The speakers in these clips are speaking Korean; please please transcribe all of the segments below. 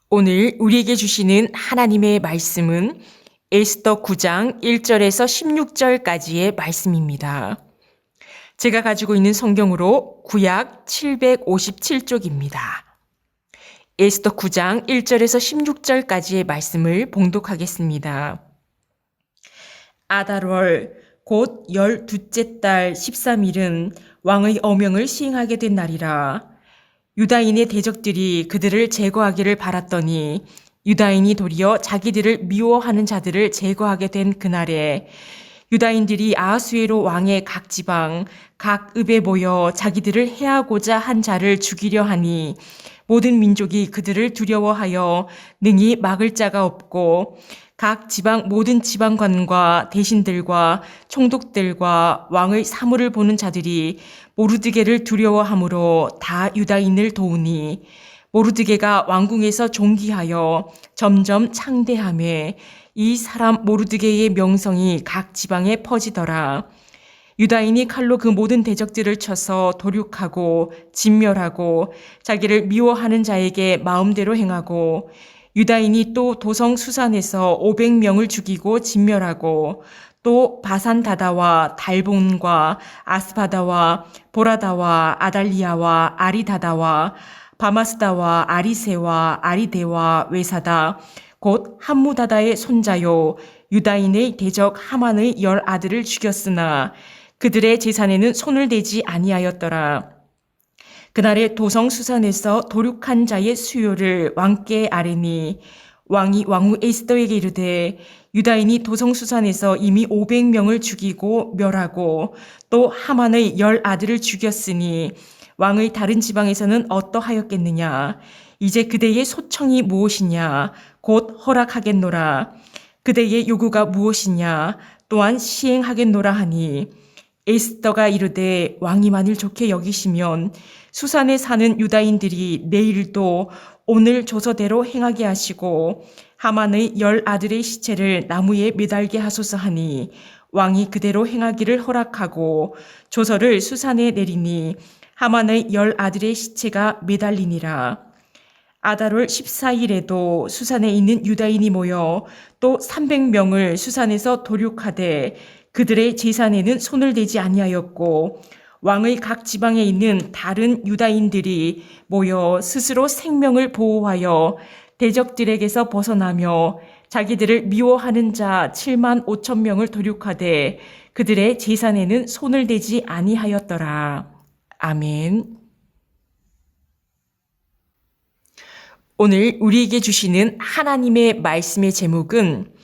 오늘 우리에게 주시는 하나님의 말씀은 에스더 9장 1절에서 16절까지의 말씀입니다. 제가 가지고 있는 성경으로 구약 757쪽입니다. 에스더 9장 1절에서 16절까지의 말씀을 봉독하겠습니다. 아달월 곧 12째 달 13일은 왕의 어명을 시행하게 된 날이라. 유다인의 대적들이 그들을 제거하기를 바랐더니 유다인이 도리어 자기들을 미워하는 자들을 제거하게 된 그날에 유다인들이 아하수에로 왕의 각 지방, 각 읍에 모여 자기들을 해하고자 한 자를 죽이려 하니 모든 민족이 그들을 두려워하여 능히 막을 자가 없고 각 지방 모든 지방관과 대신들과 총독들과 왕의 사물을 보는 자들이 모르드게를 두려워하므로 다 유다인을 도우니 모르드게가 왕궁에서 존귀하여 점점 창대하매 이 사람 모르드게의 명성이 각 지방에 퍼지더라. 유다인이 칼로 그 모든 대적들을 쳐서 도륙하고 진멸하고 자기를 미워하는 자에게 마음대로 행하고 유다인이 또 도성 수산에서 500명을 죽이고 진멸하고 또 바산다다와 달본과 아스바다와 보라다와 아달리아와 아리다다와 바마스다와 아리세와 아리데와 외사다 곧 함무다다의 손자요 유다인의 대적 하만의 10아들을 죽였으나 그들의 재산에는 손을 대지 아니하였더라. 그날에 도성 수산에서 도륙한 자의 수요를 왕께 아뢰니 왕이 왕후 에스더에게 이르되 유다인이 도성 수산에서 이미 500명을 죽이고 멸하고 또 하만의 10아들을 죽였으니 왕의 다른 지방에서는 어떠하였겠느냐. 이제 그대의 소청이 무엇이냐. 곧 허락하겠노라. 그대의 요구가 무엇이냐. 또한 시행하겠노라 하니 에스더가 이르되 왕이 만일 좋게 여기시면 수산에 사는 유다인들이 내일도 오늘 조서대로 행하게 하시고 하만의 10아들의 시체를 나무에 매달게 하소서 하니 왕이 그대로 행하기를 허락하고 조서를 수산에 내리니 하만의 10아들의 시체가 매달리니라. 아달월 14일에도 수산에 있는 유다인이 모여 또 300명을 수산에서 도륙하되 그들의 재산에는 손을 대지 아니하였고 왕의 각 지방에 있는 다른 유다인들이 모여 스스로 생명을 보호하여 대적들에게서 벗어나며 자기들을 미워하는 자 7만 5천 명을 도륙하되 그들의 재산에는 손을 대지 아니하였더라. 아멘. 오늘 우리에게 주시는 하나님의 말씀의 제목은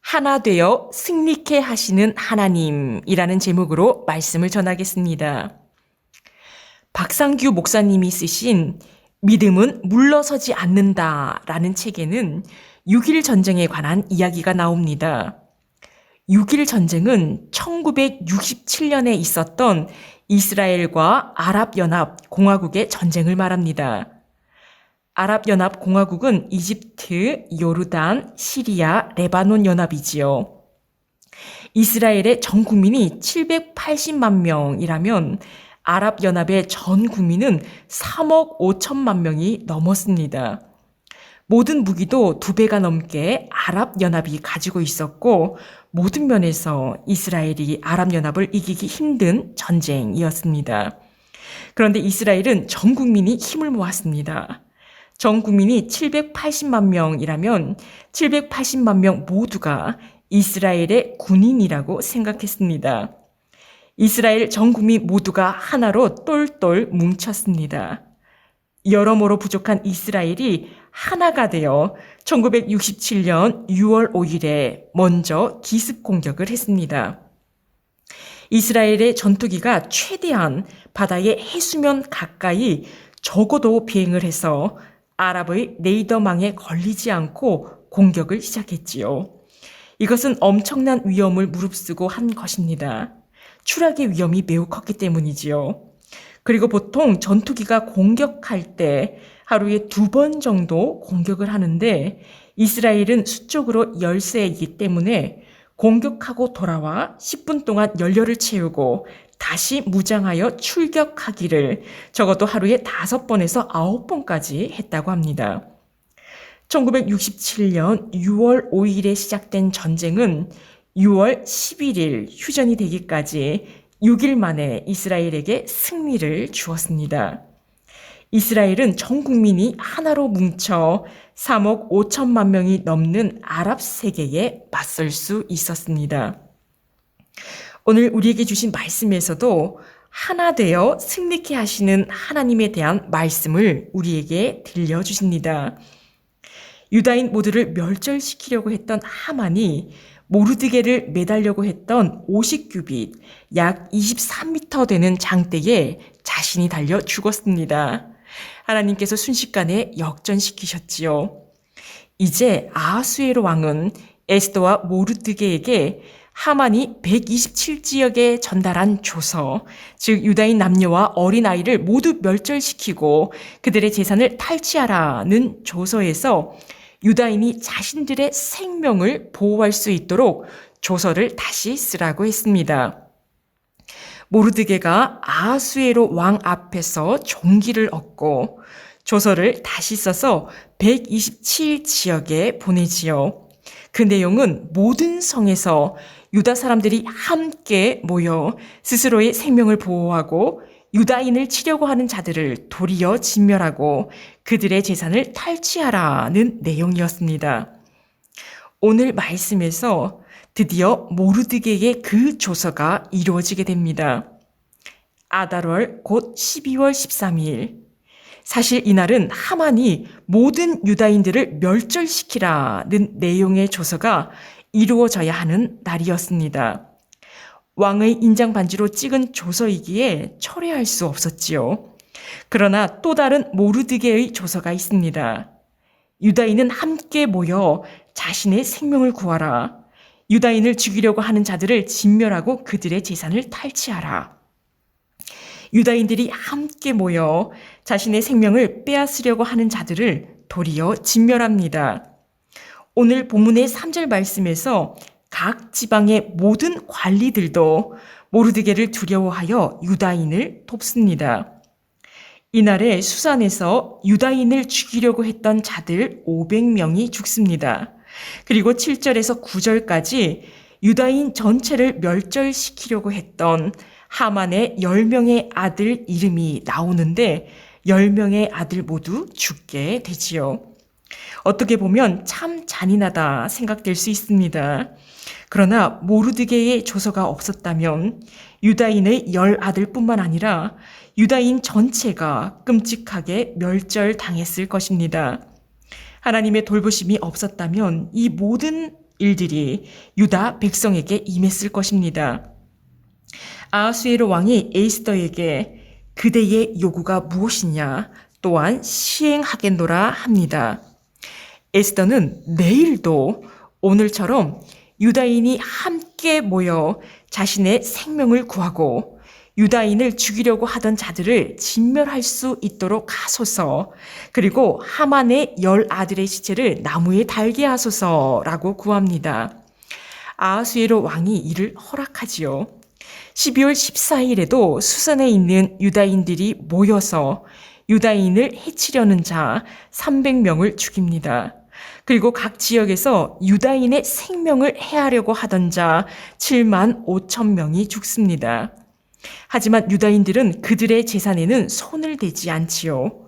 하나 되어 승리케 하시는 하나님이라는 제목으로 말씀을 전하겠습니다. 박상규 목사님이 쓰신 믿음은 물러서지 않는다라는 책에는 6.1 전쟁에 관한 이야기가 나옵니다. 6.1 전쟁은 1967년에 있었던 이스라엘과 아랍연합공화국의 전쟁을 말합니다. 아랍연합공화국은 이집트, 요르단, 시리아, 레바논 연합이지요. 이스라엘의 전 국민이 780만 명이라면 아랍연합의 전 국민은 3억 5천만 명이 넘었습니다. 모든 무기도 2배가 넘게 아랍연합이 가지고 있었고 모든 면에서 이스라엘이 아랍연합을 이기기 힘든 전쟁이었습니다. 그런데 이스라엘은 전 국민이 힘을 모았습니다. 전 국민이 780만 명이라면 780만 명 모두가 이스라엘의 군인이라고 생각했습니다. 이스라엘 전 국민 모두가 하나로 똘똘 뭉쳤습니다. 여러모로 부족한 이스라엘이 하나가 되어 1967년 6월 5일에 먼저 기습 공격을 했습니다. 이스라엘의 전투기가 최대한 바다의 해수면 가까이 적어도 비행을 해서 아랍의 레이더망에 걸리지 않고 공격을 시작했지요. 이것은 엄청난 위험을 무릅쓰고 한 것입니다. 추락의 위험이 매우 컸기 때문이지요. 그리고 보통 전투기가 공격할 때 하루에 2번 정도 공격을 하는데 이스라엘은 수적으로 열세이기 때문에 공격하고 돌아와 10분 동안 연료를 채우고 다시 무장하여 출격하기를 적어도 하루에 5번에서 9번까지 했다고 합니다. 1967년 6월 5일에 시작된 전쟁은 6월 11일 휴전이 되기까지 6일 만에 이스라엘에게 승리를 주었습니다. 이스라엘은 전 국민이 하나로 뭉쳐 3억 5천만 명이 넘는 아랍 세계에 맞설 수 있었습니다. 오늘 우리에게 주신 말씀에서도 하나 되어 승리케 하시는 하나님에 대한 말씀을 우리에게 들려주십니다. 유다인 모두를 멸절시키려고 했던 하만이 모르드게를 매달려고 했던 50규빗, 약 23m 되는 장대에 자신이 달려 죽었습니다. 하나님께서 순식간에 역전시키셨지요. 이제 아하수에로 왕은 에스더와 모르드게에게 하만이 127지역에 전달한 조서, 즉 유다인 남녀와 어린아이를 모두 멸절시키고 그들의 재산을 탈취하라는 조서에서 유다인이 자신들의 생명을 보호할 수 있도록 조서를 다시 쓰라고 했습니다. 모르드게가 아하수에로 왕 앞에서 종기를 얻고 조서를 다시 써서 127지역에 보내지요. 그 내용은 모든 성에서 유다 사람들이 함께 모여 스스로의 생명을 보호하고 유다인을 치려고 하는 자들을 도리어 진멸하고 그들의 재산을 탈취하라는 내용이었습니다. 오늘 말씀에서 드디어 모르드게의 그 조서가 이루어지게 됩니다. 아달월 곧 12월 13일. 사실 이날은 하만이 모든 유다인들을 멸절시키라는 내용의 조서가 이루어져야 하는 날이었습니다. 왕의 인장 반지로 찍은 조서이기에 철회할 수 없었지요. 그러나 또 다른 모르드게의 조서가 있습니다. 유다인은 함께 모여 자신의 생명을 구하라. 유다인을 죽이려고 하는 자들을 진멸하고 그들의 재산을 탈취하라. 유다인들이 함께 모여 자신의 생명을 빼앗으려고 하는 자들을 도리어 진멸합니다. 오늘 본문의 3절 말씀에서 각 지방의 모든 관리들도 모르드게를 두려워하여 유다인을 돕습니다. 이날에 수산에서 유다인을 죽이려고 했던 자들 500명이 죽습니다. 그리고 7절에서 9절까지 유다인 전체를 멸절시키려고 했던 하만의 10명의 아들 이름이 나오는데 10명의 아들 모두 죽게 되지요. 어떻게 보면 참 잔인하다 생각될 수 있습니다. 그러나 모르드게의 조서가 없었다면 유다인의 10아들뿐만 아니라 유다인 전체가 끔찍하게 멸절당했을 것입니다. 하나님의 돌보심이 없었다면 이 모든 일들이 유다 백성에게 임했을 것입니다. 아하수에로 왕이 에스더에게 그대의 요구가 무엇이냐 또한 시행하겠노라 합니다. 에스더는 내일도 오늘처럼 유다인이 함께 모여 자신의 생명을 구하고 유다인을 죽이려고 하던 자들을 진멸할 수 있도록 하소서, 그리고 하만의 10아들의 시체를 나무에 달게 하소서라고 구합니다. 아하수에로 왕이 이를 허락하지요. 12월 14일에도 수산에 있는 유다인들이 모여서 유다인을 해치려는 자 300명을 죽입니다. 그리고 각 지역에서 유다인의 생명을 해하려고 하던 자 7만 5천 명이 죽습니다. 하지만 유다인들은 그들의 재산에는 손을 대지 않지요.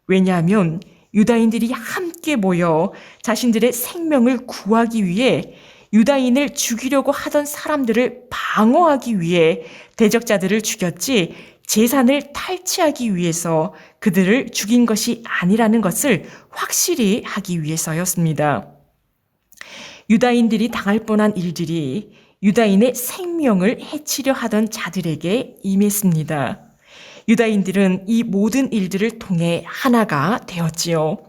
왜냐하면 유다인들이 함께 모여 자신들의 생명을 구하기 위해 유다인을 죽이려고 하던 사람들을 방어하기 위해 대적자들을 죽였지 재산을 탈취하기 위해서 그들을 죽인 것이 아니라는 것을 확실히 하기 위해서였습니다. 유다인들이 당할 뻔한 일들이 유다인의 생명을 해치려 하던 자들에게 임했습니다. 유다인들은 이 모든 일들을 통해 하나가 되었지요.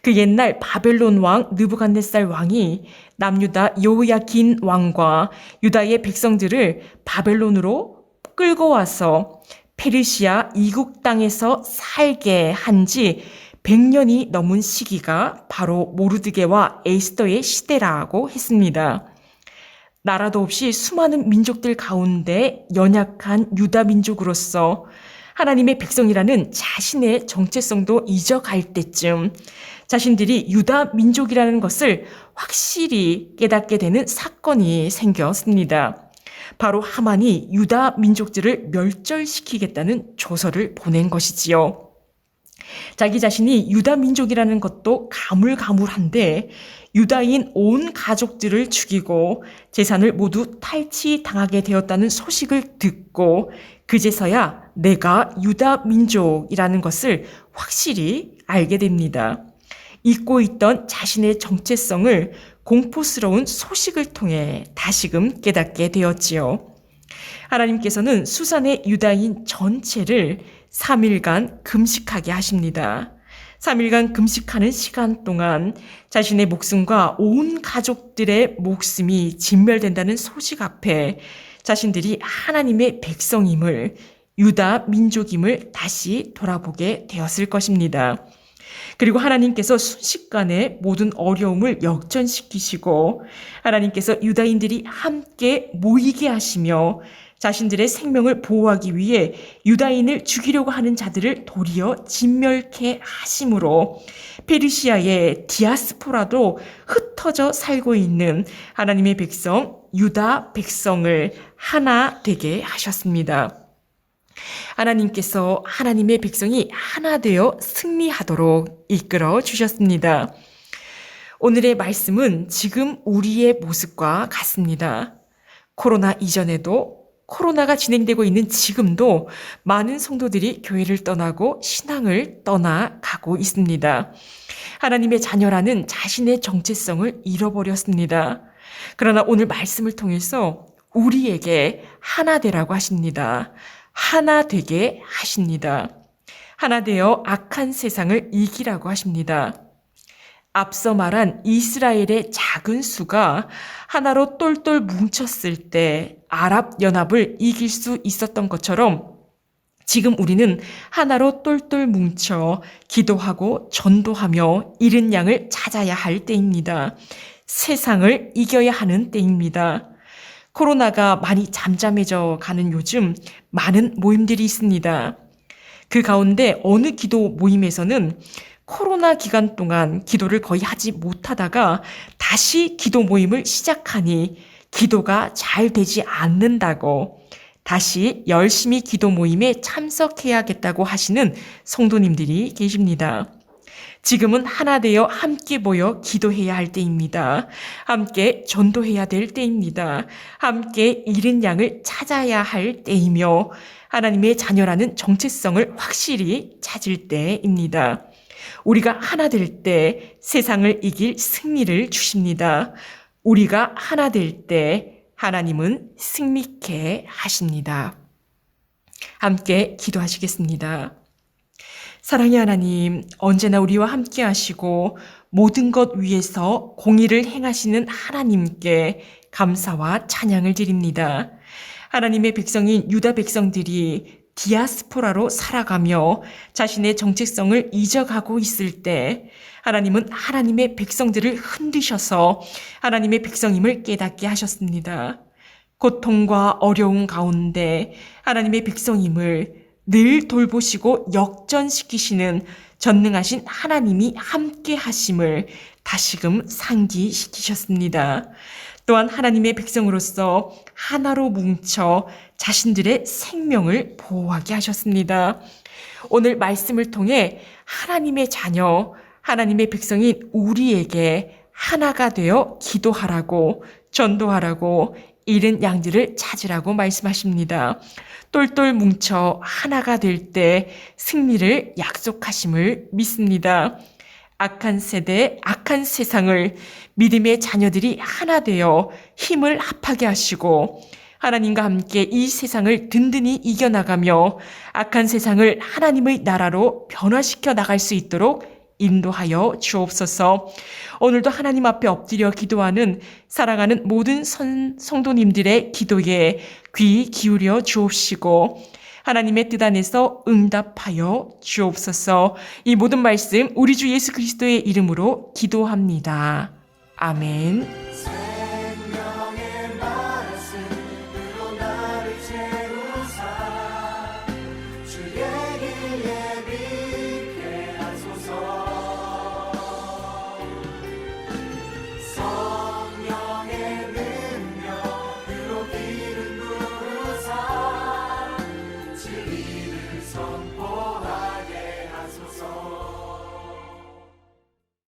그 옛날 바벨론 왕 느부갓네살 왕이 남유다 여호야긴 왕과 유다의 백성들을 바벨론으로 끌고 와서 페르시아 이국 땅에서 살게 한 지 100년이 넘은 시기가 바로 모르드게와 에스더의 시대라고 했습니다. 나라도 없이 수많은 민족들 가운데 연약한 유다 민족으로서 하나님의 백성이라는 자신의 정체성도 잊어갈 때쯤 자신들이 유다 민족이라는 것을 확실히 깨닫게 되는 사건이 생겼습니다. 바로 하만이 유다 민족들을 멸절시키겠다는 조서를 보낸 것이지요. 자기 자신이 유다 민족이라는 것도 가물가물한데 유다인 온 가족들을 죽이고 재산을 모두 탈취당하게 되었다는 소식을 듣고 그제서야 내가 유다 민족이라는 것을 확실히 알게 됩니다. 잊고 있던 자신의 정체성을 공포스러운 소식을 통해 다시금 깨닫게 되었지요. 하나님께서는 수산의 유다인 전체를 3일간 금식하게 하십니다. 3일간 금식하는 시간 동안 자신의 목숨과 온 가족들의 목숨이 진멸된다는 소식 앞에 자신들이 하나님의 백성임을, 유다 민족임을 다시 돌아보게 되었을 것입니다. 그리고 하나님께서 순식간에 모든 어려움을 역전시키시고 하나님께서 유다인들이 함께 모이게 하시며 자신들의 생명을 보호하기 위해 유다인을 죽이려고 하는 자들을 도리어 진멸케 하심으로 페르시아의 디아스포라도 흩어져 살고 있는 하나님의 백성 유다 백성을 하나 되게 하셨습니다. 하나님께서 하나님의 백성이 하나 되어 승리하도록 이끌어 주셨습니다. 오늘의 말씀은 지금 우리의 모습과 같습니다. 코로나 이전에도 코로나가 진행되고 있는 지금도 많은 성도들이 교회를 떠나고 신앙을 떠나가고 있습니다. 하나님의 자녀라는 자신의 정체성을 잃어버렸습니다. 그러나 오늘 말씀을 통해서 우리에게 하나 되라고 하십니다. 하나 되게 하십니다. 하나 되어 악한 세상을 이기라고 하십니다. 앞서 말한 이스라엘의 작은 수가 하나로 똘똘 뭉쳤을 때 아랍연합을 이길 수 있었던 것처럼 지금 우리는 하나로 똘똘 뭉쳐 기도하고 전도하며 잃은 양을 찾아야 할 때입니다. 세상을 이겨야 하는 때입니다. 코로나가 많이 잠잠해져 가는 요즘 많은 모임들이 있습니다. 그 가운데 어느 기도 모임에서는 코로나 기간 동안 기도를 거의 하지 못하다가 다시 기도 모임을 시작하니 기도가 잘 되지 않는다고 다시 열심히 기도 모임에 참석해야겠다고 하시는 성도님들이 계십니다. 지금은 하나 되어 함께 모여 기도해야 할 때입니다. 함께 전도해야 될 때입니다. 함께 잃은 양을 찾아야 할 때이며 하나님의 자녀라는 정체성을 확실히 찾을 때입니다. 우리가 하나 될 때 세상을 이길 승리를 주십니다. 우리가 하나 될 때 하나님은 승리케 하십니다. 함께 기도하시겠습니다. 사랑의 하나님, 언제나 우리와 함께 하시고 모든 것 위에서 공의를 행하시는 하나님께 감사와 찬양을 드립니다. 하나님의 백성인 유다 백성들이 디아스포라로 살아가며 자신의 정체성을 잊어가고 있을 때 하나님은 하나님의 백성들을 흔드셔서 하나님의 백성임을 깨닫게 하셨습니다. 고통과 어려움 가운데 하나님의 백성임을 늘 돌보시고 역전시키시는 전능하신 하나님이 함께 하심을 다시금 상기시키셨습니다. 또한 하나님의 백성으로서 하나로 뭉쳐 자신들의 생명을 보호하게 하셨습니다. 오늘 말씀을 통해 하나님의 자녀, 하나님의 백성인 우리에게 하나가 되어 기도하라고, 전도하라고, 잃은 양들을 찾으라고 말씀하십니다. 똘똘 뭉쳐 하나가 될 때 승리를 약속하심을 믿습니다. 악한 세대, 악한 세상을 믿음의 자녀들이 하나 되어 힘을 합하게 하시고 하나님과 함께 이 세상을 든든히 이겨나가며 악한 세상을 하나님의 나라로 변화시켜 나갈 수 있도록 인도하여 주옵소서. 오늘도 하나님 앞에 엎드려 기도하는 사랑하는 모든 성도님들의 기도에 귀 기울여 주옵시고 하나님의 뜻 안에서 응답하여 주옵소서. 이 모든 말씀 우리 주 예수 그리스도의 이름으로 기도합니다. 아멘.